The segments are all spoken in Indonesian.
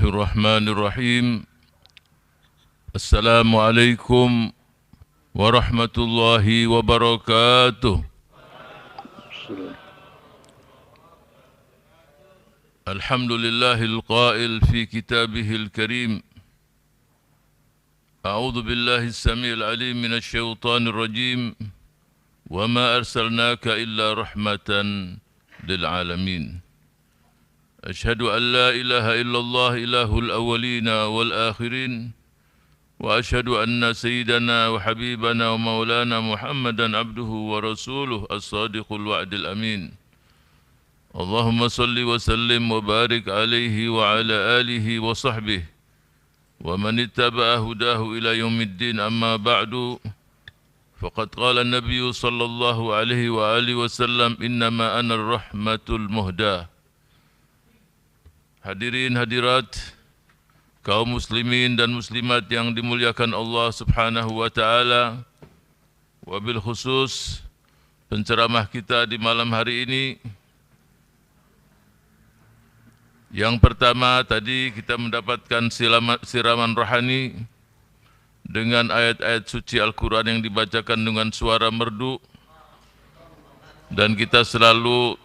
Bismillahirrahmanirrahim. Assalamualaikum warahmatullahi wabarakatuh. Alhamdulillahil qail fi kitabihil karim. A'udzu billahi as-sami'il 'alim minasy syaithanir rajim. Wa ma arsalnaka illa rahmatan lil 'alamin. أشهد أن لا إله إلا الله إله الأولين والآخرين وأشهد أن سيدنا وحبيبنا ومولانا محمدا عبده ورسوله الصادق الوعد الأمين اللهم صل وسلم وبارك عليه وعلى آله وصحبه ومن اتبع هداه إلى يوم الدين أما بعد فقد قال النبي صلى الله عليه وآله وسلم إنما أنا الرحمة المهداة. Hadirin hadirat, kaum muslimin dan muslimat yang dimuliakan Allah Subhanahu wa taala. Wabil khusus penceramah kita di malam hari ini. Yang pertama tadi kita mendapatkan siraman rohani dengan ayat-ayat suci Al-Qur'an yang dibacakan dengan suara merdu, dan kita selalu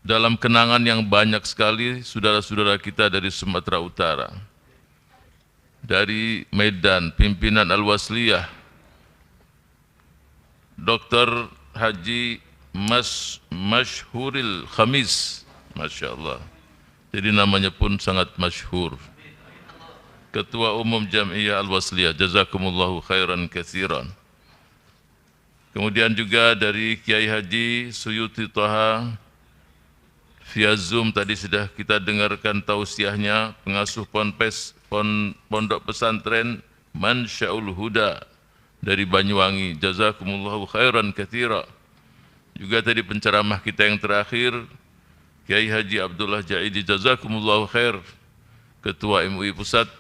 dalam kenangan yang banyak sekali saudara-saudara kita dari Sumatera Utara, dari Medan, pimpinan Al-Wasliyah, Dr. Haji Masyhuril Khamis, Masya Allah, jadi namanya pun sangat masyhur, Ketua Umum Jam'iyah Al-Wasliyah, jazakumullahu khairan katsiran. Kemudian juga dari Kiai Haji Suyuti Thaha, via Zoom tadi sudah kita dengarkan tausiahnya, pengasuh pondok pesantren Mansyaul Huda dari Banyuwangi, jazakumullahu khairan katsira. Juga tadi penceramah kita yang terakhir Kiai Haji Abdullah Jaidi, jazakumullahu khair, Ketua MUI Pusat.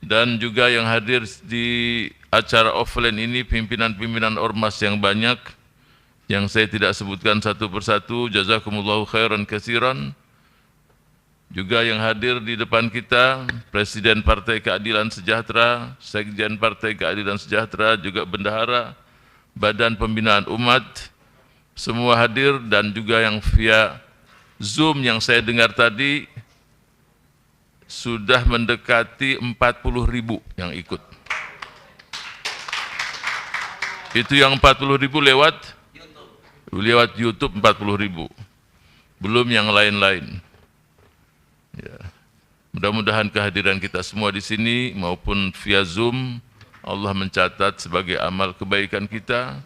Dan juga yang hadir di acara offline ini pimpinan-pimpinan ormas yang banyak, yang saya tidak sebutkan satu persatu, jazakumullahu khairan katsiran. Juga yang hadir di depan kita, Presiden Partai Keadilan Sejahtera, Sekjen Partai Keadilan Sejahtera, juga Bendahara, Badan Pembinaan Umat, semua hadir, dan juga yang via Zoom yang saya dengar tadi, sudah mendekati 40.000 yang ikut. Itu yang 40.000 lewat YouTube 40.000, belum yang lain-lain. Ya. Mudah-mudahan kehadiran kita semua di sini maupun via Zoom Allah mencatat sebagai amal kebaikan kita,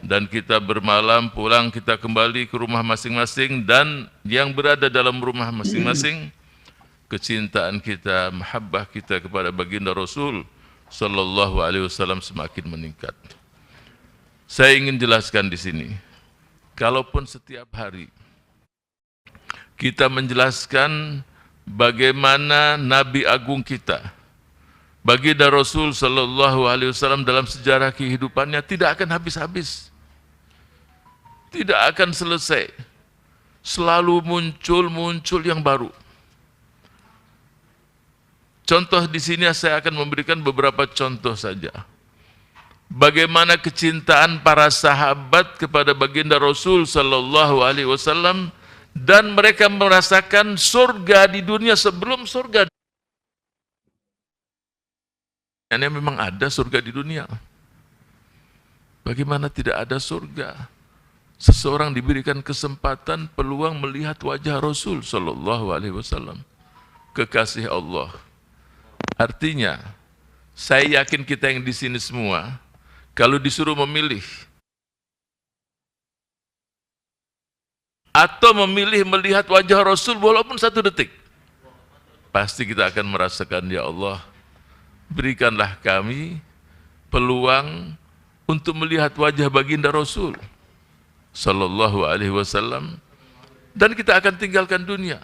dan kita bermalam pulang kita kembali ke rumah masing-masing, dan yang berada dalam rumah masing-masing kecintaan kita, mahabbah kita kepada baginda Rasul sallallahu alaihi wasallam semakin meningkat. Saya ingin jelaskan di sini, kalaupun setiap hari kita menjelaskan bagaimana Nabi Agung kita, baginda Rasul sallallahu alaihi wasallam dalam sejarah kehidupannya tidak akan habis-habis, tidak akan selesai, selalu muncul yang baru. Contoh di sini saya akan memberikan beberapa contoh saja. Bagaimana kecintaan para sahabat kepada baginda Rasul sallallahu alaihi wasallam, dan mereka merasakan surga di dunia sebelum surga. Ini memang ada surga di dunia. Bagaimana tidak ada surga? Seseorang diberikan kesempatan, peluang melihat wajah Rasul sallallahu alaihi wasallam, kekasih Allah. Artinya, saya yakin kita yang di sini semua, kalau disuruh memilih atau memilih melihat wajah Rasul walaupun 1 detik, pasti kita akan merasakan, ya Allah, berikanlah kami peluang untuk melihat wajah baginda Rasul sallallahu alaihi wasallam, dan kita akan tinggalkan dunia.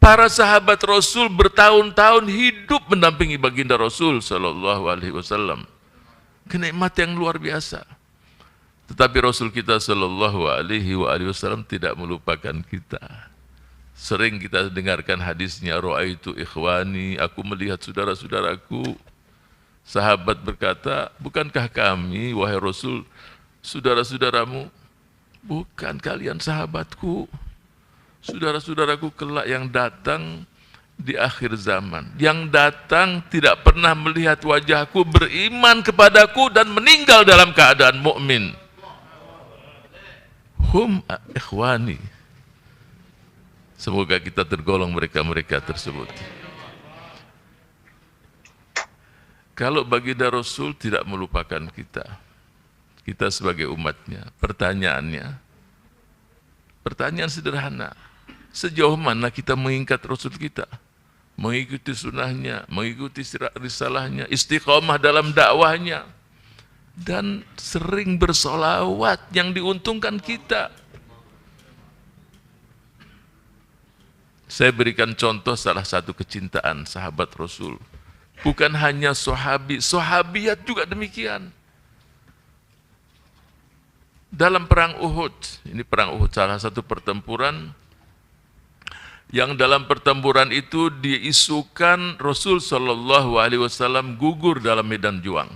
Para sahabat Rasul bertahun-tahun hidup mendampingi baginda Rasul sallallahu alaihi wasallam. Kenikmatan yang luar biasa. Tetapi Rasul kita sallallahu alaihi wasallam tidak melupakan kita. Sering kita dengarkan hadisnya, ra'aitu ikhwani, aku melihat saudara-saudaraku. Sahabat berkata, bukankah kami, wahai Rasul, saudara-saudaramu? Bukan, kalian sahabatku. Saudara-saudaraku kelak yang datang di akhir zaman, yang datang tidak pernah melihat wajahku, beriman kepadaku dan meninggal dalam keadaan mukmin. Hum ikhwani. Semoga kita tergolong mereka-mereka tersebut. Kalau baginda Rasul tidak melupakan kita, kita sebagai umatnya, pertanyaannya, pertanyaan sederhana, sejauh mana kita mengikat Rasul kita, mengikuti sunnahnya, mengikuti risalahnya, istiqomah dalam dakwahnya, dan sering bersolawat yang diuntungkan kita. Saya berikan contoh salah satu kecintaan sahabat Rasul. Bukan hanya sahabi, sahabiat juga demikian. Dalam perang Uhud, ini perang Uhud salah satu pertempuran yang dalam pertempuran itu diisukan Rasul Shallallahu Alaihi Wasallam gugur dalam medan juang.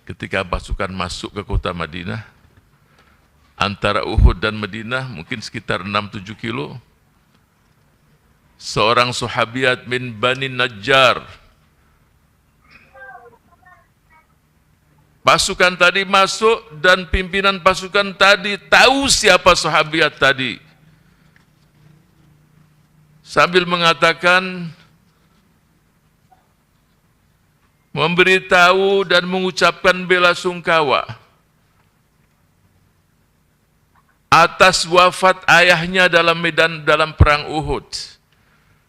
Ketika pasukan masuk ke kota Madinah, antara Uhud dan Madinah mungkin sekitar 6-7 kilo. Seorang sahabiat min Bani Najjar, pasukan tadi masuk dan pimpinan pasukan tadi tahu siapa sahabiat tadi. Sambil mengatakan, memberitahu dan mengucapkan bela sungkawa atas wafat ayahnya dalam perang Uhud.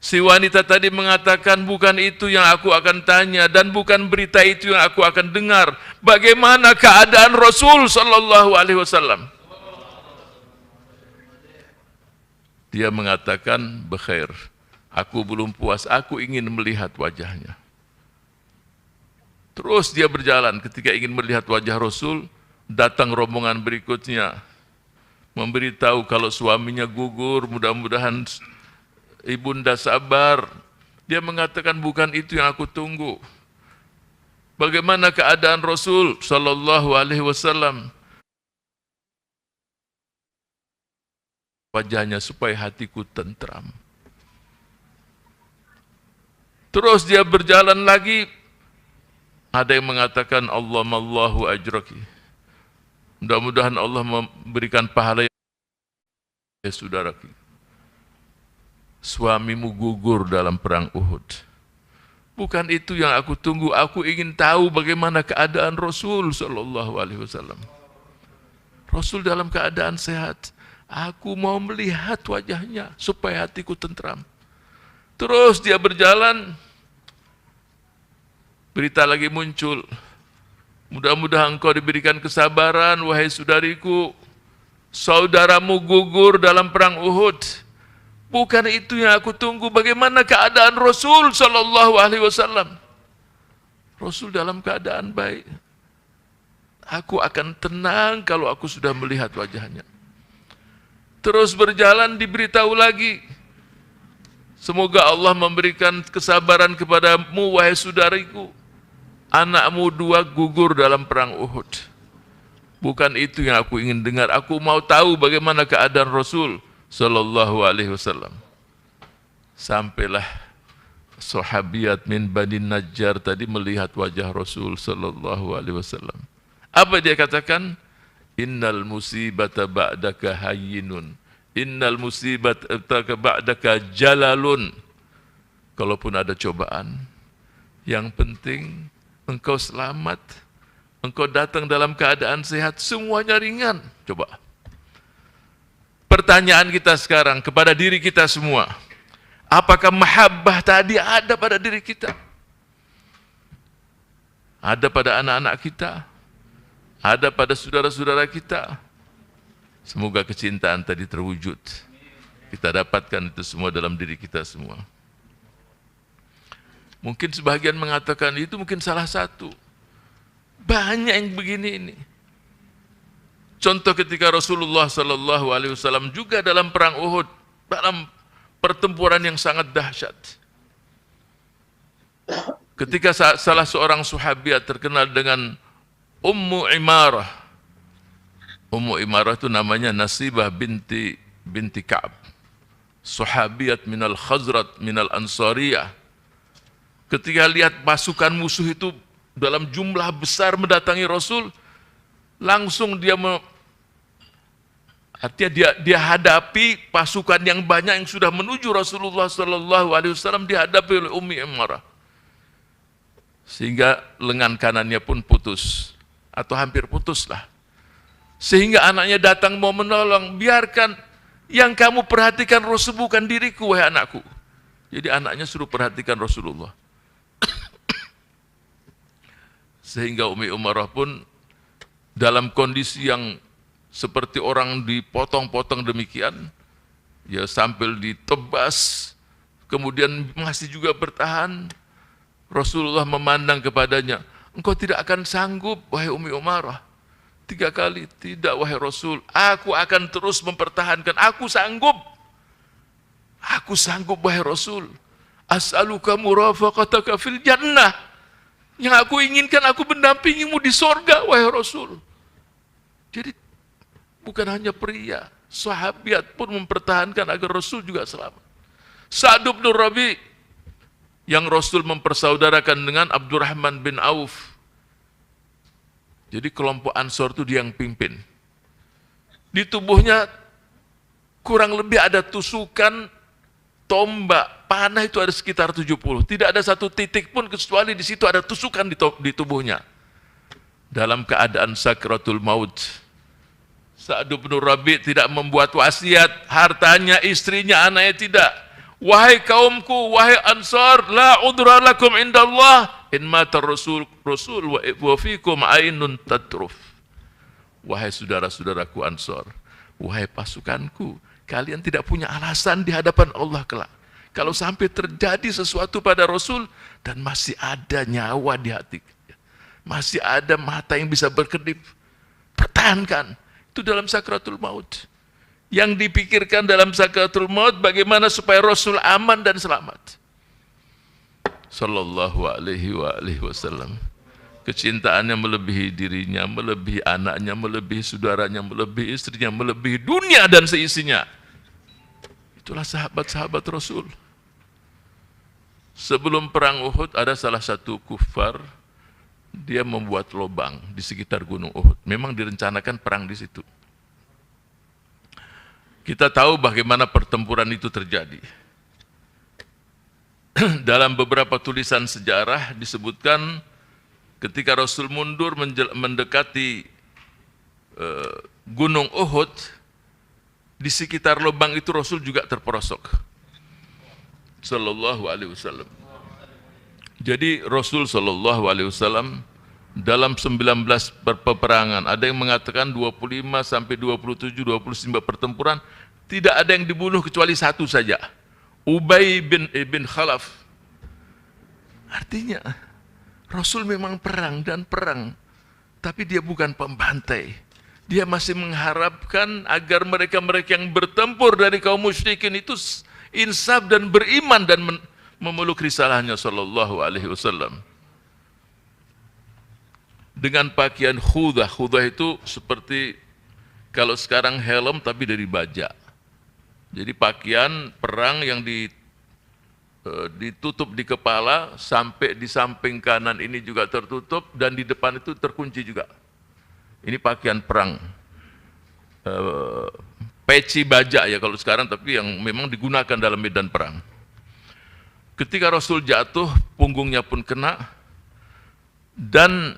Si wanita tadi mengatakan, bukan itu yang aku akan tanya dan bukan berita itu yang aku akan dengar. Bagaimana keadaan Rasul Sallallahu Alaihi Wasallam? Dia mengatakan, bekhair, aku belum puas, aku ingin melihat wajahnya. Terus dia berjalan, ketika ingin melihat wajah Rasul, datang rombongan berikutnya, memberitahu kalau suaminya gugur, mudah-mudahan ibunda sabar. Dia mengatakan, bukan itu yang aku tunggu. Bagaimana keadaan Rasul Sallallahu Alaihi Wasallam? Wajahnya supaya hatiku tentram. Terus dia berjalan lagi. Ada yang mengatakan, Allahu ajraki. Mudah-mudahan Allah memberikan pahala ya saudaraku. Suamimu gugur dalam perang Uhud. Bukan itu yang aku tunggu. Aku ingin tahu bagaimana keadaan Rasul Sallallahu Alaihi Wasallam. Rasul dalam keadaan sehat. Aku mau melihat wajahnya supaya hatiku tentram. Terus dia berjalan. Berita lagi muncul. Mudah-mudahan engkau diberikan kesabaran, wahai saudariku. Saudaramu gugur dalam perang Uhud. Bukan itu yang aku tunggu. Bagaimana keadaan Rasul Sallallahu Alaihi Wasallam? Rasul dalam keadaan baik. Aku akan tenang kalau aku sudah melihat wajahnya. Terus berjalan, diberitahu lagi. Semoga Allah memberikan kesabaran kepadamu, wahai saudariku. Anakmu 2 gugur dalam perang Uhud. Bukan itu yang aku ingin dengar. Aku mau tahu bagaimana keadaan Rasul Sallallahu Alaihi Wasallam. Sampailah sahabiat min Bani Najjar tadi melihat wajah Rasul Sallallahu Alaihi Wasallam. Apa dia katakan? Innal musibata ba'daka hayyinun. Innal musibata ba'daka jalalun. Kalaupun ada cobaan, yang penting engkau selamat, engkau datang dalam keadaan sehat, semuanya ringan. Coba. Pertanyaan kita sekarang kepada diri kita semua, apakah mahabbah tadi ada pada diri kita? Ada pada anak-anak kita? Ada pada saudara-saudara kita? Semoga kecintaan tadi terwujud. Kita dapatkan itu semua dalam diri kita semua. Mungkin sebagian mengatakan itu mungkin salah satu. Banyak yang begini ini. Contoh ketika Rasulullah Sallallahu Alaihi Wasallam juga dalam perang Uhud, dalam pertempuran yang sangat dahsyat. Ketika salah seorang sahabiat terkenal dengan Ummu Imarah. Ummu Imarah itu namanya Nasibah binti Ka'ab. Sahabiat minal Khazrat minal Ansariyah. Ketika lihat pasukan musuh itu dalam jumlah besar mendatangi Rasul, langsung artinya dia hadapi pasukan yang banyak yang sudah menuju Rasulullah Sallallahu Alaihi Wasallam, dihadapi oleh Ummi Imarah, sehingga lengan kanannya pun putus atau hampir putus lah, sehingga anaknya datang mau menolong. Biarkan, yang kamu perhatikan Rasul bukan diriku, wahai anakku. Jadi anaknya suruh perhatikan Rasulullah. Sehingga Ummi Imarah pun dalam kondisi yang seperti orang dipotong-potong demikian, ya sambil ditebas, kemudian masih juga bertahan. Rasulullah memandang kepadanya, engkau tidak akan sanggup, wahai Ummi Imarah. 3 kali, tidak wahai Rasul, aku akan terus mempertahankan, aku sanggup wahai Rasul. As'aluka murafaqataka fil jannah. Yang aku inginkan, aku mendampingimu di sorga, wahai Rasul. Jadi bukan hanya pria, sahabiat pun mempertahankan agar Rasul juga selamat. Sa'd bin Rabi' yang Rasul mempersaudarakan dengan Abdurrahman bin Auf. Jadi kelompok Ansor itu dia yang pimpin. Di tubuhnya kurang lebih ada tusukan tombak panah, itu ada sekitar 70. Tidak ada satu titik pun kecuali di situ ada tusukan di tubuhnya. Dalam keadaan sakratul maut, Sa'd bin Rabi' tidak membuat wasiat, hartanya, istrinya, anaknya tidak. Wahai kaumku, wahai Ansar, la udra lakum indallah in mata rasul wa fikum ainun tatruf. Wahai saudara-saudaraku Ansar, wahai pasukanku, kalian tidak punya alasan di hadapan Allah kelak. Kalau sampai terjadi sesuatu pada Rasul dan masih ada nyawa di hati, masih ada mata yang bisa berkedip, pertahankan. Itu dalam sakratul maut. Yang dipikirkan dalam sakratul maut bagaimana supaya Rasul aman dan selamat. Sallallahu alaihi wasallam. Kecintaannya melebihi dirinya, melebihi anaknya, melebihi saudaranya, melebihi istrinya, melebihi dunia dan seisinya. Itulah sahabat-sahabat Rasul. Sebelum perang Uhud ada salah satu kufar, dia membuat lubang di sekitar gunung Uhud. Memang direncanakan perang di situ. Kita tahu bagaimana pertempuran itu terjadi. Dalam beberapa tulisan sejarah disebutkan ketika Rasul mundur mendekati gunung Uhud, di sekitar lubang itu Rasul juga terperosok. Sallallahu alaihi wasallam. Jadi Rasul Sallallahu Alaihi Wasallam dalam 19 peperangan, ada yang mengatakan 25 sampai 27, 29 pertempuran, tidak ada yang dibunuh kecuali satu saja, Ubay bin Khalaf. Artinya Rasul memang perang dan perang, tapi dia bukan pembantai. Dia masih mengharapkan agar mereka-mereka yang bertempur dari kaum musyrikin itu insaf dan beriman dan memeluk risalahnya Sallallahu Alaihi Wasallam. Dengan pakaian khudah. Khudah itu seperti kalau sekarang helm tapi dari baja. Jadi pakaian perang yang ditutup di kepala, sampai di samping kanan ini juga tertutup, dan di depan itu terkunci juga. Ini pakaian perang. Peci baja ya kalau sekarang, tapi yang memang digunakan dalam medan perang. Ketika Rasul jatuh, punggungnya pun kena, dan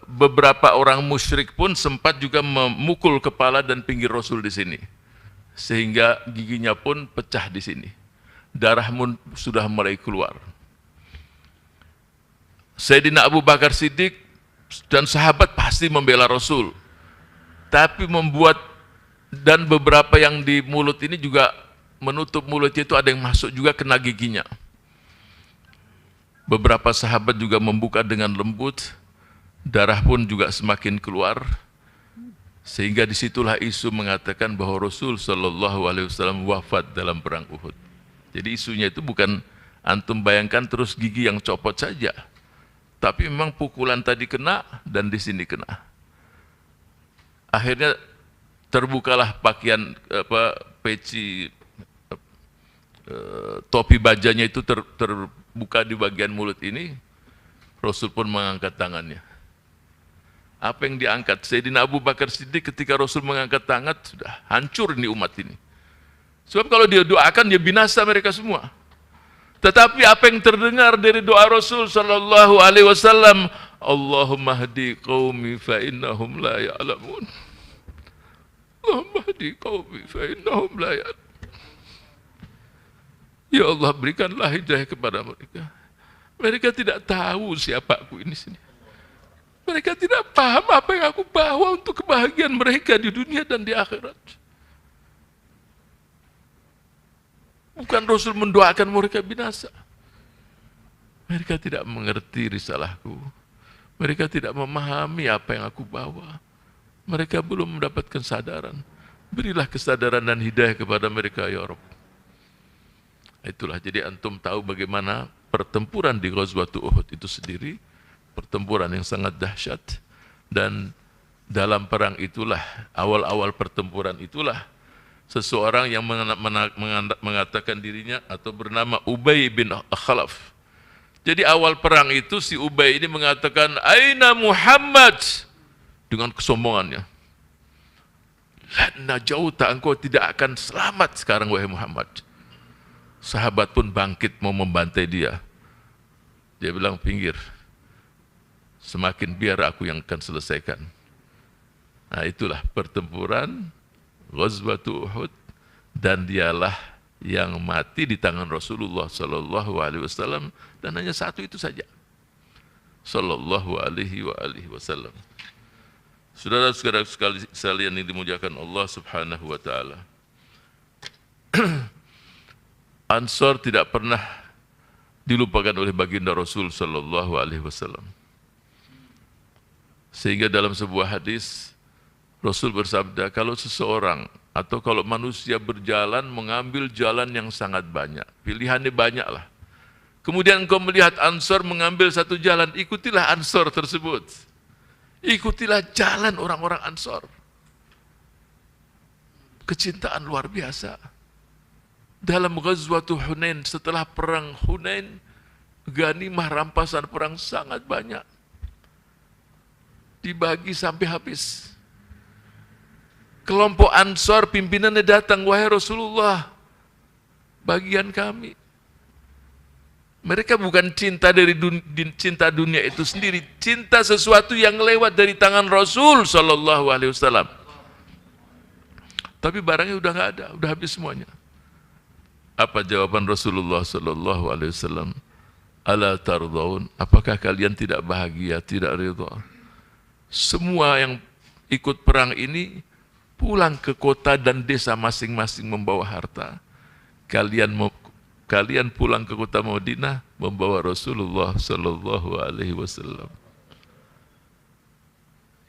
beberapa orang musyrik pun sempat juga memukul kepala dan pinggir Rasul di sini, sehingga giginya pun pecah di sini. Darah pun sudah mulai keluar. Sayyidina Abu Bakar Siddiq dan sahabat pasti membela Rasul, tapi membuat, dan beberapa yang di mulut ini juga menutup mulutnya itu ada yang masuk juga kena giginya. Beberapa sahabat juga membuka dengan lembut, darah pun juga semakin keluar. Sehingga disitulah isu mengatakan bahwa Rasul Shallallahu Alaihi Wasallam wafat dalam perang Uhud. Jadi isunya itu bukan antum bayangkan terus gigi yang copot saja, tapi memang pukulan tadi kena dan di sini kena. Akhirnya terbukalah pakaian peci topi bajanya itu terbuka di bagian mulut ini. Rasul pun mengangkat tangannya. Apa yang diangkat? Sayyidina Abu Bakar Siddiq ketika Rasul mengangkat tangan, sudah hancur ini umat ini. Sebab kalau dia doakan, dia binasa mereka semua. Tetapi apa yang terdengar dari doa Rasul sallallahu alaihi wasallam, Allahumma hdi qaumi fa innahum la ya'lamun. Allahumma hdi qaumi fa innahum la ya'lamun. Ya Allah, berikanlah hidayah kepada mereka. Mereka tidak tahu siapa aku ini sini. Mereka tidak paham apa yang aku bawa untuk kebahagiaan mereka di dunia dan di akhirat. Bukan Rasul mendoakan mereka binasa. Mereka tidak mengerti risalahku. Mereka tidak memahami apa yang aku bawa. Mereka belum mendapatkan kesadaran. Berilah kesadaran dan hidayah kepada mereka, ya Rabb. Itulah, jadi antum tahu bagaimana pertempuran di Ghazwatul Uhud itu sendiri, pertempuran yang sangat dahsyat. Dan dalam perang itulah, awal-awal pertempuran itulah, seseorang yang mengatakan dirinya atau bernama Ubay bin Khalaf. Jadi awal perang itu si Ubay ini mengatakan, Aina Muhammad, dengan kesombongannya. Lan najauta, engkau tidak akan selamat sekarang wahai Muhammad. Sahabat pun bangkit mau membantai dia. Dia bilang, pinggir. Semakin biar aku yang akan selesaikan. Nah, itulah pertempuran Ghazwatul Uhud, dan dialah yang mati di tangan Rasulullah sallallahu alaihi wasallam, dan hanya satu itu saja. Sallallahu alaihi wasallam. Saudara-saudara sekalian yang dimuliakan Allah Subhanahu wa taala. Ansor tidak pernah dilupakan oleh baginda Rasul sallallahu alaihi wasallam. Sehingga dalam sebuah hadis Rasul bersabda, kalau seseorang atau kalau manusia berjalan mengambil jalan yang sangat banyak, pilihannya banyaklah. Kemudian engkau melihat Ansor mengambil satu jalan, ikutilah Ansor tersebut. Ikutilah jalan orang-orang Ansor. Kecintaan luar biasa. Dalam Ghazwatul Hunain, setelah perang Hunain, ghanimah rampasan perang sangat banyak. Dibagi sampai habis. Kelompok Ansor pimpinannya datang, wahai Rasulullah, bagian kami. Mereka bukan cinta dari cinta dunia itu sendiri, cinta sesuatu yang lewat dari tangan Rasul sallallahu alaihi wasallam. Tapi barangnya udah nggak ada, udah habis semuanya. Apa jawaban Rasulullah sallallahu alaihi wasallam? Ala tardaun, apakah kalian tidak bahagia, tidak ridha? Semua yang ikut perang ini pulang ke kota dan desa masing-masing membawa harta. Kalian pulang ke kota Madinah membawa Rasulullah sallallahu alaihi wasallam.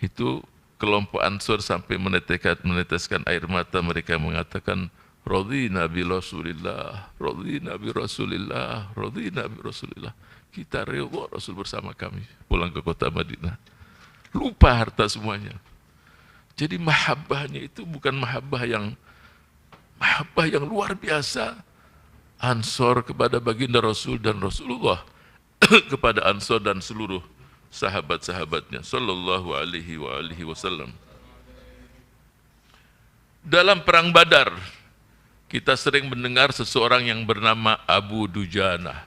Itu kelompok Ansor sampai meneteskan air mata, mereka mengatakan, radhina bi Rasulillah, radhina bi Rasulillah, radhina bi Rasulillah. Kita ridha Rasul bersama kami pulang ke kota Madinah. Lupa harta semuanya. Jadi mahabbahnya itu bukan mahabbah yang luar biasa. Ansor kepada baginda Rasul dan Rasulullah kepada Ansor dan seluruh sahabat-sahabatnya sallallahu alaihi wasallam. Dalam perang Badar kita sering mendengar seseorang yang bernama Abu Dujana.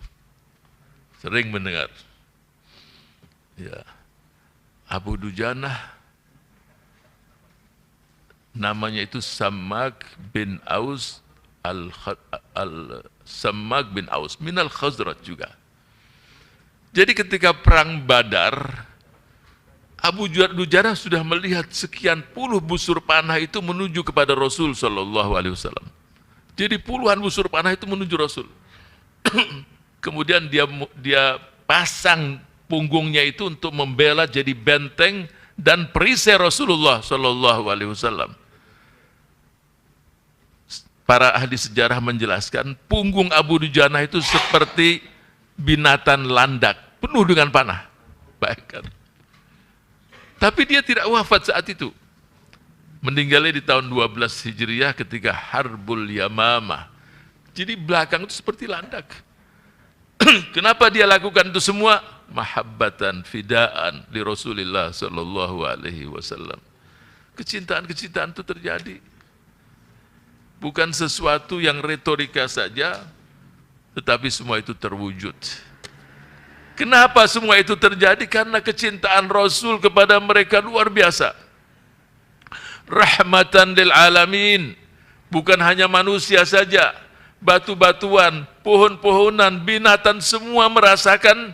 Sering mendengar. Ya. Abu Dujana namanya itu Sammak bin Aus Sammak bin Aus minal Khazraj juga. Jadi ketika perang Badar, Abu Dujana sudah melihat sekian puluh busur panah itu menuju kepada Rasul sallallahu alaihi wasallam. Jadi puluhan busur panah itu menuju Rasul. Kemudian dia pasang punggungnya itu untuk membela jadi benteng dan perisai Rasulullah Shallallahu Alaihi Wasallam. Para ahli sejarah menjelaskan punggung Abu Dujana itu seperti binatang landak, penuh dengan panah. Bayangkan. Tapi dia tidak wafat saat itu. Meninggalnya di tahun 12 Hijriah ketika Harbul Yamamah. Jadi belakang itu seperti landak. Kenapa dia lakukan itu semua? Mahabbatan, fidaan li Rasulillah Sallallahu Alaihi Wasallam. Kecintaan-kecintaan itu terjadi. Bukan sesuatu yang retorika saja, tetapi semua itu terwujud. Kenapa semua itu terjadi? Karena kecintaan Rasul kepada mereka luar biasa. Rahmatan lil alamin. Bukan hanya manusia saja, batu-batuan, pohon-pohonan, binatang semua merasakan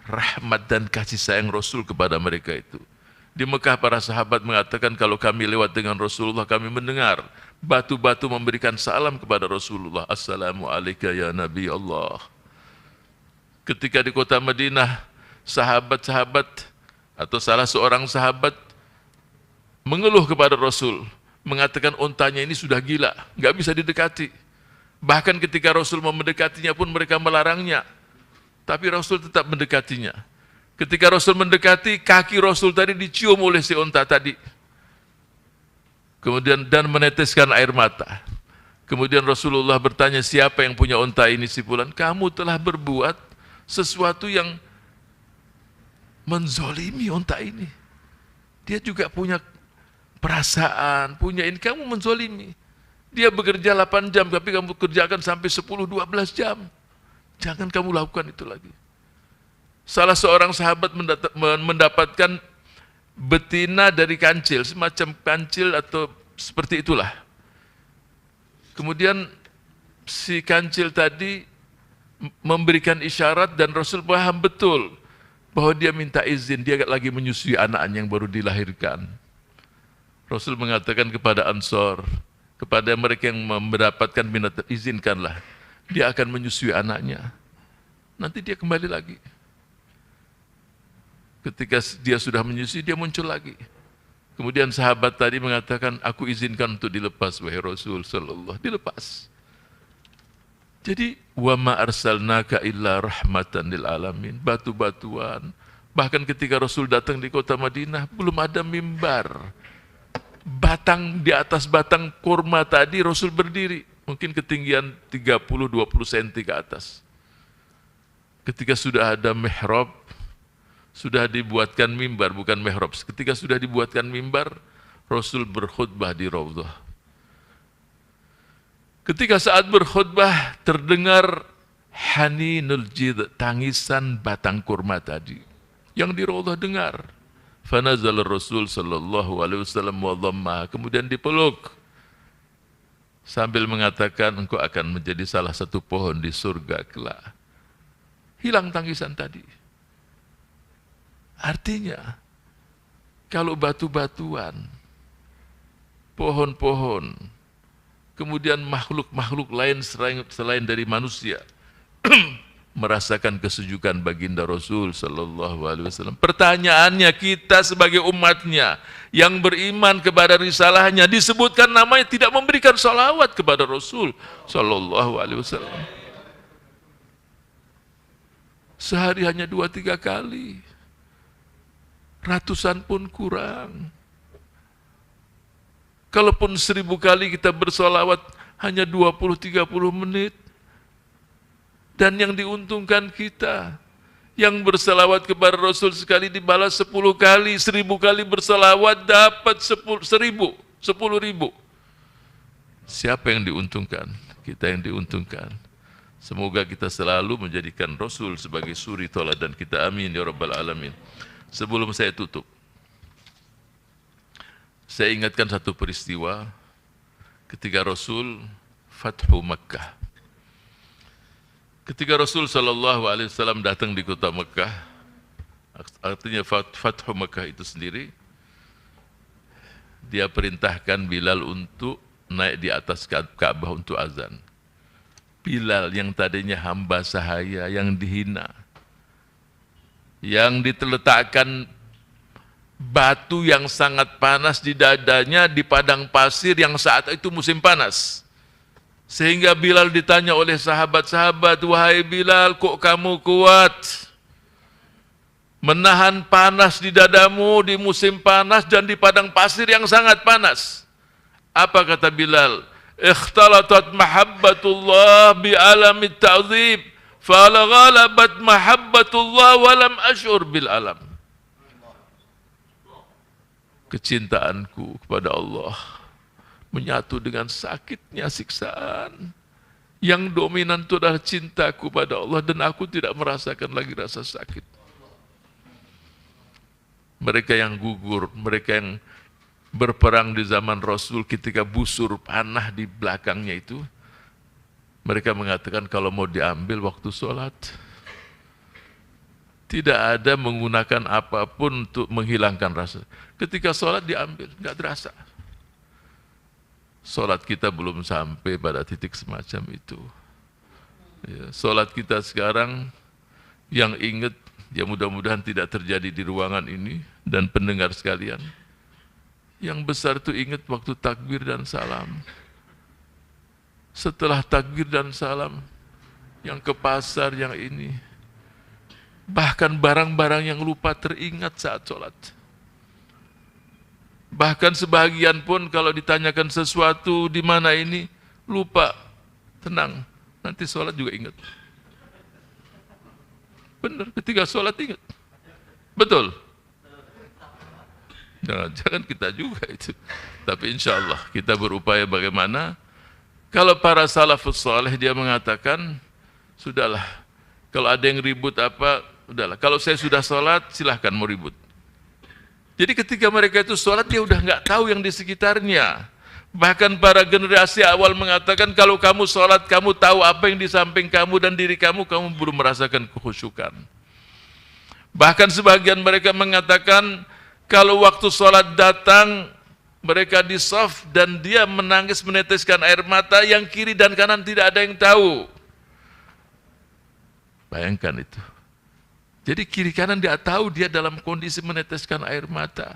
rahmat dan kasih sayang Rasul kepada mereka itu. Di Mekah para sahabat mengatakan kalau kami lewat dengan Rasulullah kami mendengar batu-batu memberikan salam kepada Rasulullah. Assalamu alayka ya Nabi Allah. Ketika di kota Madinah, sahabat-sahabat atau salah seorang sahabat mengeluh kepada Rasul, mengatakan untanya ini sudah gila, nggak bisa didekati. Bahkan ketika Rasul mau mendekatinya pun mereka melarangnya. Tapi Rasul tetap mendekatinya. Ketika Rasul mendekati, kaki Rasul tadi dicium oleh si unta tadi. Kemudian dan meneteskan air mata. Kemudian Rasulullah bertanya, siapa yang punya unta ini? Si fulan, kamu telah berbuat sesuatu yang menzolimi unta ini. Dia juga punya perasaan, punya ini, kamu menzolimi. Dia bekerja 8 jam, tapi kamu kerjakan sampai 10-12 jam. Jangan kamu lakukan itu lagi. Salah seorang sahabat mendapatkan betina dari kancil, semacam kancil atau seperti itulah. Kemudian si kancil tadi memberikan isyarat dan Rasul paham betul bahwa dia minta izin, dia lagi menyusui anaknya yang baru dilahirkan. Rasul mengatakan kepada Ansor, kepada mereka yang mendapatkan binatang, izinkanlah, dia akan menyusui anaknya. Nanti dia kembali lagi. Ketika dia sudah menyusui, dia muncul lagi. Kemudian sahabat tadi mengatakan, aku izinkan untuk dilepas, wahai Rasul sallallahu. Dilepas. Jadi, wa ma arsalnaka illa rahmatan lil alamin. Batu-batuan. Bahkan ketika Rasul datang di kota Madinah, belum ada mimbar. Batang di atas batang kurma tadi Rasul berdiri. Mungkin ketinggian 30-20 cm ke atas. Ketika sudah ada mihrab, sudah dibuatkan mimbar, bukan mihrab. Ketika sudah dibuatkan mimbar, Rasul berkhutbah di Raudhah. Ketika saat berkhutbah terdengar haninul jid, tangisan batang kurma tadi yang di Raudhah dengar. Fanazal Rasul sallallahu alaihi wasallam wa dhamma, kemudian dipeluk sambil mengatakan engkau akan menjadi salah satu pohon di surga kelak. Hilang tangisan tadi. Artinya, kalau batu-batuan, pohon-pohon, kemudian makhluk-makhluk lain selain dari manusia merasakan kesejukan baginda Rasul sallallahu alaihi wasallam. Pertanyaannya, kita sebagai umatnya yang beriman kepada risalahnya disebutkan namanya tidak memberikan salawat kepada Rasul sallallahu alaihi wasallam. Sehari hanya 2-3 kali. Ratusan pun kurang. Kalaupun 1000 kali kita bersolawat hanya 20-30 menit. Dan yang diuntungkan kita, yang bersolawat kepada Rasul sekali dibalas 10 kali, 1000 kali bersolawat dapat 10.000. Siapa yang diuntungkan? Kita yang diuntungkan. Semoga kita selalu menjadikan Rasul sebagai suri tauladan kita. Amin ya rabbal alamin. Sebelum saya tutup, saya ingatkan satu peristiwa ketika Rasul Fathu Makkah. Ketika Rasul sallallahu alaihi wasallam datang di kota Makkah, artinya Fathu Makkah itu sendiri, dia perintahkan Bilal untuk naik di atas Ka'bah untuk azan. Bilal yang tadinya hamba sahaya, yang dihina, yang diletakkan batu yang sangat panas di dadanya di padang pasir yang saat itu musim panas. Sehingga Bilal ditanya oleh sahabat-sahabat, "Wahai Bilal, kok kamu kuat menahan panas di dadamu di musim panas dan di padang pasir yang sangat panas?" Apa kata Bilal? "Ikhtalatat mahabbatullah bi alamit ta'zib, fala ghalabat mahabbatullah walam ash'ur bil alam." Kecintaanku kepada Allah menyatu dengan sakitnya siksaan. Yang dominan itu adalah cintaku pada Allah dan aku tidak merasakan lagi rasa sakit. Mereka yang gugur, mereka yang berperang di zaman Rasul ketika busur panah di belakangnya itu, mereka mengatakan kalau mau diambil waktu sholat, tidak ada menggunakan apapun untuk menghilangkan rasa. Ketika sholat diambil, nggak terasa. Sholat kita belum sampai pada titik semacam itu. Ya, sholat kita sekarang yang ingat, ya mudah-mudahan tidak terjadi di ruangan ini dan pendengar sekalian. Yang besar itu ingat waktu takbir dan salam. Setelah takbir dan salam, yang ke pasar, yang ini. Bahkan barang-barang yang lupa teringat saat sholat. Bahkan sebahagian pun kalau ditanyakan sesuatu di mana ini, lupa, tenang, nanti sholat juga ingat. Benar, ketika sholat ingat. Betul. Jangan kita juga itu. Tapi insya Allah kita berupaya bagaimana. Kalau para salafus saleh dia mengatakan, sudahlah, kalau ada yang ribut apa, udahlah. Kalau saya sudah sholat, silahkan mau ribut. Jadi ketika mereka itu sholat, dia udah nggak tahu yang di sekitarnya. Bahkan para generasi awal mengatakan, kalau kamu sholat, kamu tahu apa yang di samping kamu dan diri kamu belum merasakan kekhusyukan. Bahkan sebagian mereka mengatakan, kalau waktu sholat datang, mereka di shaf dan dia menangis meneteskan air mata, yang kiri dan kanan tidak ada yang tahu. Bayangkan itu. Jadi kiri kanan dia tahu dia dalam kondisi meneteskan air mata.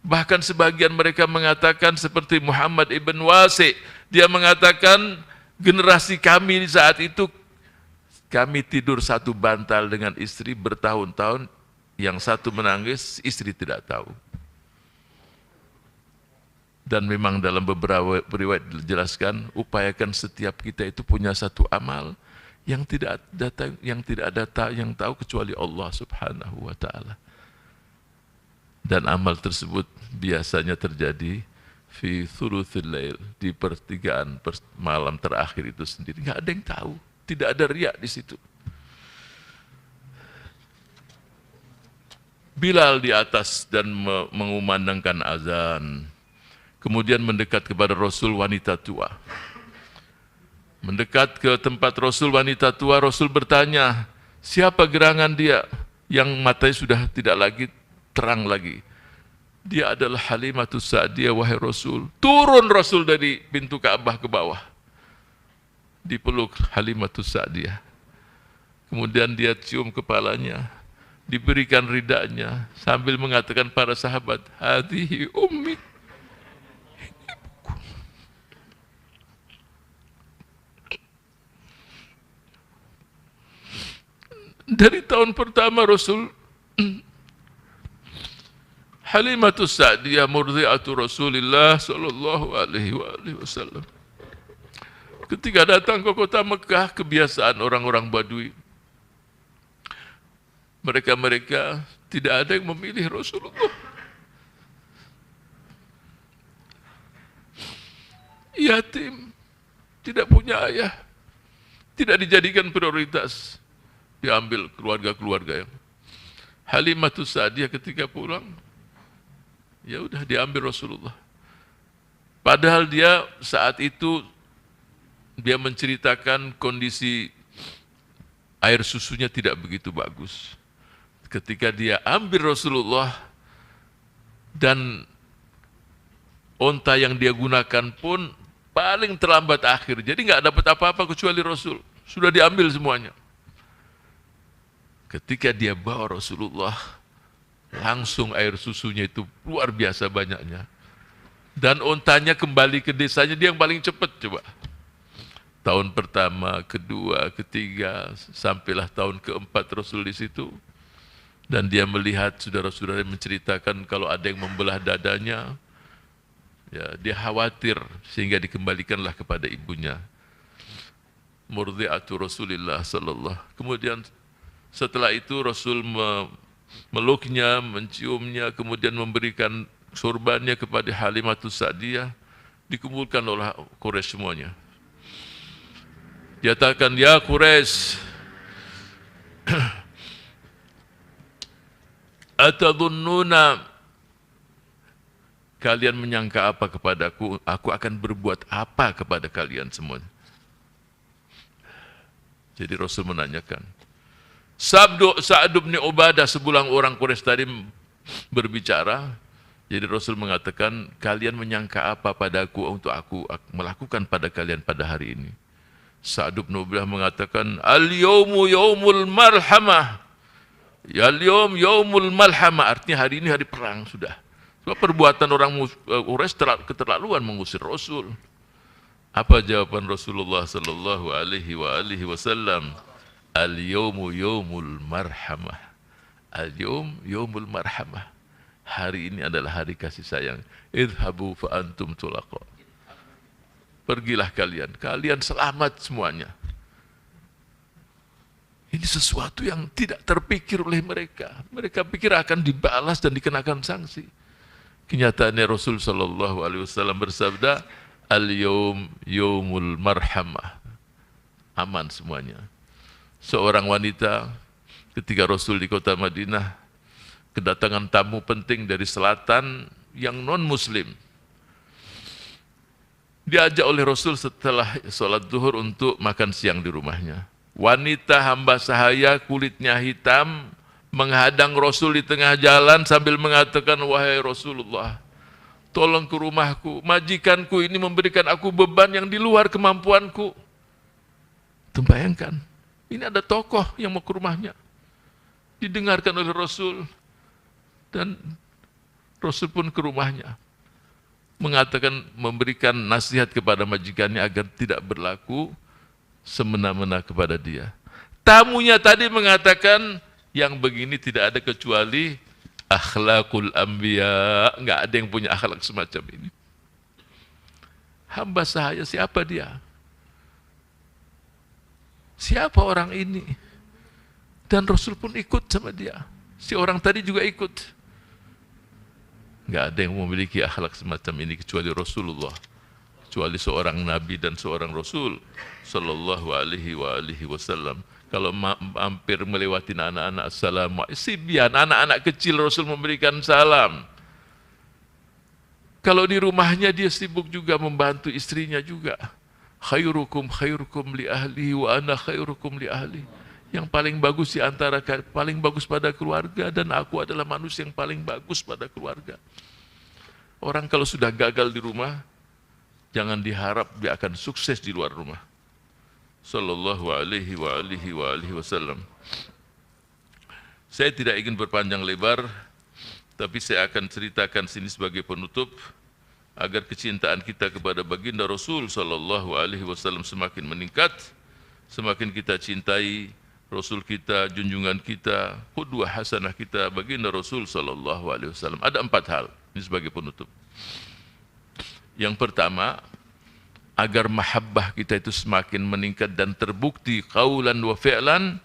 Bahkan sebagian mereka mengatakan seperti Muhammad ibn Wasi, dia mengatakan generasi kami saat itu, kami tidur satu bantal dengan istri bertahun-tahun, yang satu menangis, istri tidak tahu. Dan memang dalam beberapa riwayat dijelaskan, upayakan setiap kita itu punya satu amal yang tidak ada yang tahu kecuali Allah Subhanahu wa taala. Dan amal tersebut biasanya terjadi fi thuluthil lail, di pertigaan malam terakhir itu sendiri. Enggak ada yang tahu, tidak ada riya di situ. Bilal di atas dan mengumandangkan azan. Kemudian mendekat kepada Rasul wanita tua. Mendekat ke tempat Rasul wanita tua, Rasul bertanya, siapa gerangan dia yang matanya sudah tidak lagi terang lagi? Dia adalah Halimatus Sa'diyah, wahai Rasul. Turun Rasul dari pintu Ka'bah ke bawah. Dipeluk Halimatus Sa'diyah. Kemudian dia cium kepalanya, diberikan ridanya, sambil mengatakan para sahabat, hadhihi ummi. Dari tahun pertama Rasul, Halimatus Sa'diyah murdi'atu Rasulillah sallallahu alaihi wasallam. Ketika datang ke kota Mekah, kebiasaan orang-orang Badui, mereka tidak ada yang memilih Rasulullah. Yatim, tidak punya ayah, tidak dijadikan prioritas. Diambil keluarga-keluarga yang Halimatus Sa'diyah ketika pulang, ya udah diambil Rasulullah. Padahal dia saat itu dia menceritakan kondisi air susunya tidak begitu bagus. Ketika dia ambil Rasulullah dan onta yang dia gunakan pun paling terlambat akhir. Jadi nggak dapat apa-apa kecuali Rasul. Sudah diambil semuanya. Ketika dia bawa Rasulullah Langsung air susunya itu luar biasa banyaknya. Dan ontanya kembali ke desanya, dia yang paling cepat coba. Tahun pertama, kedua, ketiga, sampailah tahun keempat Rasul di situ. Dan dia melihat saudara-saudara menceritakan kalau ada yang membelah dadanya, ya, dia khawatir sehingga dikembalikanlah kepada ibunya. Murdi'atu Rasulillah sallallahu. Kemudian setelah itu Rasul meluknya, menciumnya, kemudian memberikan sorbannya kepada Halimatus Sa'diyah, dikumpulkan oleh Quraisy semuanya. Diatakan, ya Quraisy, atadhunnuna, kalian menyangka apa kepadaku? Aku akan berbuat apa kepada kalian semuanya? Jadi Rasul menanyakan. Sa'ad bin Ubadah, sebulan orang Quraisy tadi berbicara. Jadi Rasul mengatakan, kalian menyangka apa padaku untuk aku melakukan pada kalian pada hari ini? Sa'ad bin Ubadah mengatakan, al-yawmu yawmul marhamah. Ya al-yawm yawmul malhamah, artinya hari ini hari perang sudah. Sebab perbuatan orang Quraisy keterlaluan mengusir Rasul. Apa jawaban Rasulullah sallallahu alaihi wasallam? Al-yawmu yawmul marhamah. Al-yawm yawmul marhamah. Hari ini adalah hari kasih sayang. Idhabu fa antum tulaqa. Pergilah kalian, kalian selamat semuanya. Ini sesuatu yang tidak terpikir oleh mereka. Mereka pikir akan dibalas dan dikenakan sanksi. Kenyataannya Rasul sallallahu alaihi wasallam bersabda, al-yawm yawmul marhamah. Aman semuanya. Seorang wanita ketika Rasul di kota Madinah kedatangan tamu penting dari selatan yang non-muslim. Diajak oleh Rasul setelah sholat zuhur untuk makan siang di rumahnya. Wanita hamba sahaya, kulitnya hitam, menghadang Rasul di tengah jalan sambil mengatakan, wahai Rasulullah, tolong ke rumahku, majikanku ini memberikan aku beban yang di luar kemampuanku. Bayangkan, ini ada tokoh yang mau ke rumahnya. Didengarkan oleh Rasul, dan Rasul pun ke rumahnya. Mengatakan, memberikan nasihat kepada majikannya agar tidak berlaku semena-mena kepada dia. Tamunya tadi mengatakan, yang begini tidak ada kecuali akhlakul anbiya. Enggak ada yang punya akhlak semacam ini. Hamba sahaya, siapa dia? Siapa orang ini? Dan Rasul pun ikut sama dia. Si orang tadi juga ikut. Enggak ada yang memiliki akhlak semacam ini kecuali Rasulullah. Kecuali seorang Nabi dan seorang Rasul sallallahu alaihi wasallam. Kalau hampir melewati anak-anak, assalamualaikum, sibyan, anak-anak kecil Rasul memberikan salam. Kalau di rumahnya dia sibuk juga membantu istrinya juga. Khairukum khairukum li ahlihi wa ana khairukum li ahli. Yang paling bagus di antara paling bagus pada keluarga, dan aku adalah manusia yang paling bagus pada keluarga. Orang kalau sudah gagal di rumah, jangan diharap dia akan sukses di luar rumah. Sallallahu alaihi wasallam. Saya tidak ingin berpanjang lebar, tapi saya akan ceritakan sini sebagai penutup agar kecintaan kita kepada baginda Rasul sallallahu alaihi wasallam semakin meningkat, semakin kita cintai Rasul kita, junjungan kita, qudwah hasanah kita, baginda Rasul sallallahu alaihi wasallam. Ada 4 hal ini sebagai penutup. Yang pertama, agar mahabbah kita itu semakin meningkat dan terbukti qaulan wa fi'lan,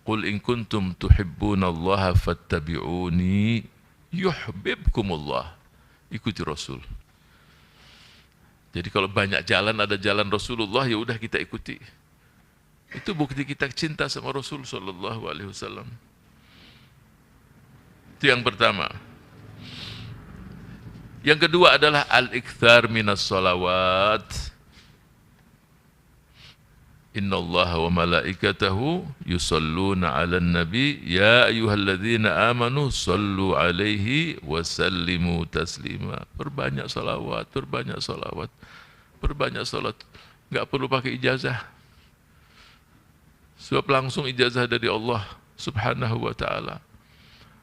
qul in kuntum tuhibbunallaha fattabi'uni yuhibbukumullah. Ikuti Rasul. Jadi kalau banyak jalan, ada jalan Rasulullah, ya udah kita ikuti. Itu bukti kita cinta sama Rasul sallallahu alaihi wasallam. Itu yang pertama. Yang kedua adalah al-ikthar minas salawat. Innallaha wa malaikatahu yusalluna 'alan nabi ya ayyuhalladzina amanu sallu 'alaihi wa sallimu taslima. Perbanyak salawat, perbanyak salawat. Perbanyak salat. Enggak perlu pakai ijazah. Sebab langsung ijazah dari Allah subhanahu wa ta'ala.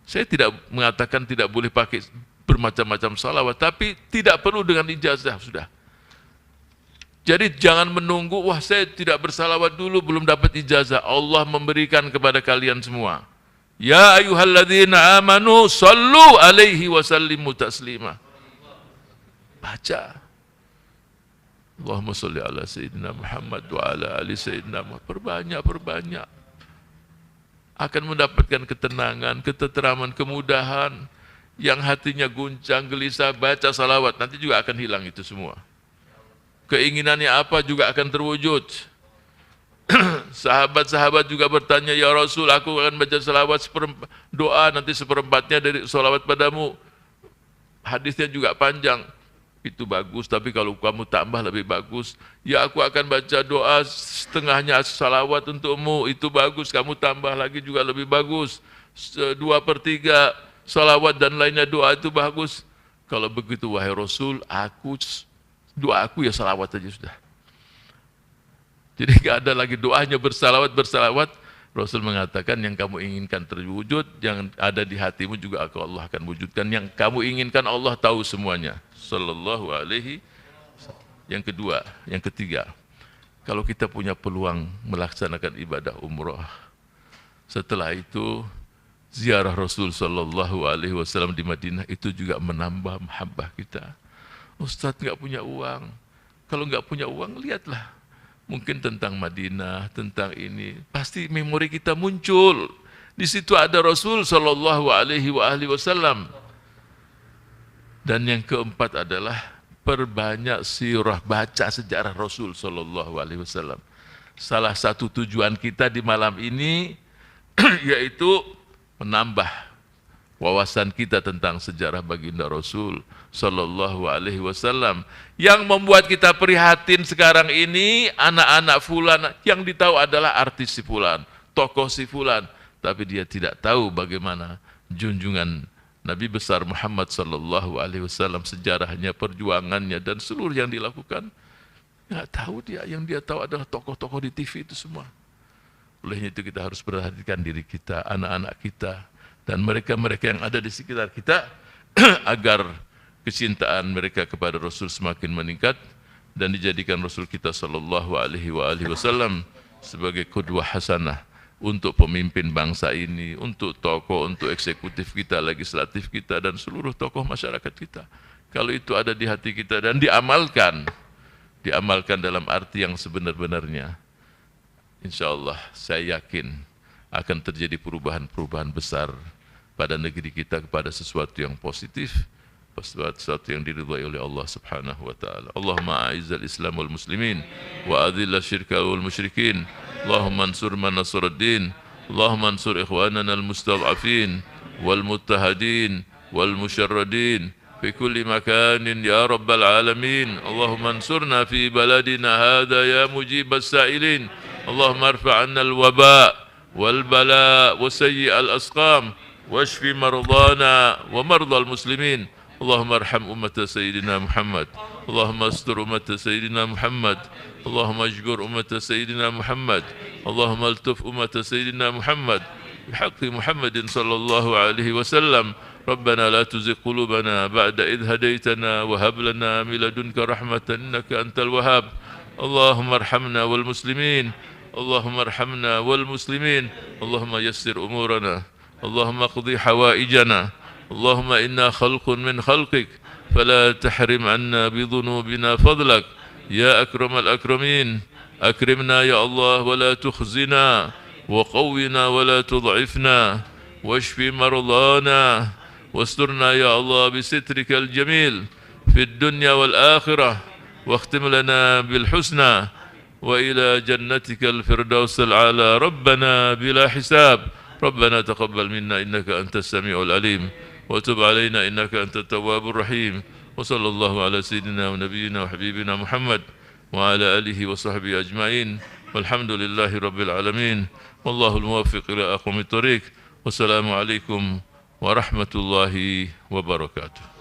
Saya tidak mengatakan tidak boleh pakai bermacam-macam salawat, tapi tidak perlu dengan ijazah sudah. Jadi jangan menunggu, wah saya tidak bersalawat dulu belum dapat ijazah. Allah memberikan kepada kalian semua. Ya ayyuhalladzina amanu sallu alaihi wa sallimu taslima. Baca. Allahumma salli ala Sayyidina Muhammad wa ala ali Sayyidina Muhammad. Perbanyak. Akan mendapatkan ketenangan, ketenteraman, kemudahan. Yang hatinya guncang, gelisah, baca salawat. Nanti juga akan hilang itu semua. Keinginannya apa juga akan terwujud. Sahabat-sahabat juga bertanya, ya Rasul, aku akan baca salawat doa nanti seperempatnya dari salawat padamu. Hadisnya juga panjang. Itu bagus, tapi kalau kamu tambah lebih bagus. Ya aku akan baca doa setengahnya salawat untukmu. Itu bagus, kamu tambah lagi juga lebih bagus. 2/3 salawat dan lainnya doa itu bagus. Kalau begitu wahai Rasul, doa aku ya salawat saja sudah. Jadi tidak ada lagi doanya bersalawat. Rasul mengatakan yang kamu inginkan terwujud, yang ada di hatimu juga Allah akan wujudkan. Yang kamu inginkan Allah tahu semuanya. Sallallahu alaihi. Yang kedua, yang ketiga, kalau kita punya peluang melaksanakan ibadah umrah, setelah itu ziarah Rasul Sallallahu alaihi wasallam di Madinah itu juga menambah mahabbah kita. Ustadz nggak punya uang. Kalau nggak punya uang, lihatlah. Mungkin tentang Madinah, tentang ini, pasti memori kita muncul. Di situ ada Rasul Sallallahu alaihi wasallam. Dan yang keempat adalah perbanyak sirah, baca sejarah Rasul Sallallahu alaihi wasallam. Salah satu tujuan kita di malam ini yaitu menambah wawasan kita tentang sejarah baginda Rasul Sallallahu alaihi wasallam. Yang membuat kita prihatin sekarang ini, anak-anak fulan yang ditahu adalah artis si fulan, tokoh si fulan, tapi dia tidak tahu bagaimana junjungan Nabi besar Muhammad Sallallahu alaihi wasallam, sejarahnya, perjuangannya dan seluruh yang dilakukan. Nggak tahu dia, yang dia tahu adalah tokoh-tokoh di TV itu semua. Olehnya itu kita harus perhatikan diri kita, anak-anak kita, dan mereka-mereka yang ada di sekitar kita agar kecintaan mereka kepada Rasul semakin meningkat dan dijadikan Rasul kita Sallallahu alaihi wasallam sebagai qudwah hasanah untuk pemimpin bangsa ini, untuk tokoh, untuk eksekutif kita, legislatif kita, dan seluruh tokoh masyarakat kita. Kalau itu ada di hati kita dan diamalkan dalam arti yang sebenar-benarnya, insya Allah saya yakin akan terjadi perubahan-perubahan besar pada negeri kita kepada sesuatu yang positif, sesuatu yang diridhai oleh Allah Subhanahu wa taala. Allahumma a'izzal Islam wal muslimin wa adhillal syirka wal musyrikin. Allahumma ansur man nasruddin. Allahumma ansur ikhwanana al mustad'afin wal muttahadin wal musyarradin fi kulli makanin ya rabbal alamin. Allahumma ansurna fi baladina hadha ya mujibas sa'ilin. Allahumma arfa' 'anna al waba wal bala wa sayyi al asqam washfi mardana wa mardal muslimin. اللهم ارحم أمة سيدنا محمد. اللهم استر أمة سيدنا محمد. اللهم اجبر أمة سيدنا محمد. اللهم التف أمة سيدنا محمد بحق محمد صلى الله عليه وسلم. ربنا لا تزغ قلوبنا بعد إذ هديتنا وهب لنا من لدنك رحمة إنك أنت الوهاب. اللهم ارحمنا والمسلمين. اللهم ارحمنا والمسلمين. اللهم يسر أمورنا. اللهم اقضي حوائجنا. اللهم إنا خلق من خلقك فلا تحرم عنا بذنوبنا فضلك يا أكرم الأكرمين. أكرمنا يا الله ولا تخزنا وقونا ولا تضعفنا واشف مرضانا واسترنا يا الله بسترك الجميل في الدنيا والآخرة واختم لنا بالحسنى وإلى جنتك الفردوس العالى ربنا بلا حساب. ربنا تقبل منا إنك أنت السميع العليم وتب علينا إنك أنت التواب الرحيم. وصلى الله على سيدنا ونبينا وحبيبنا محمد وعلى آله وصحبه أجمعين والحمد لله رب العالمين والله الموفق إلى أقوم الطريق. والسلام عليكم ورحمة الله وبركاته.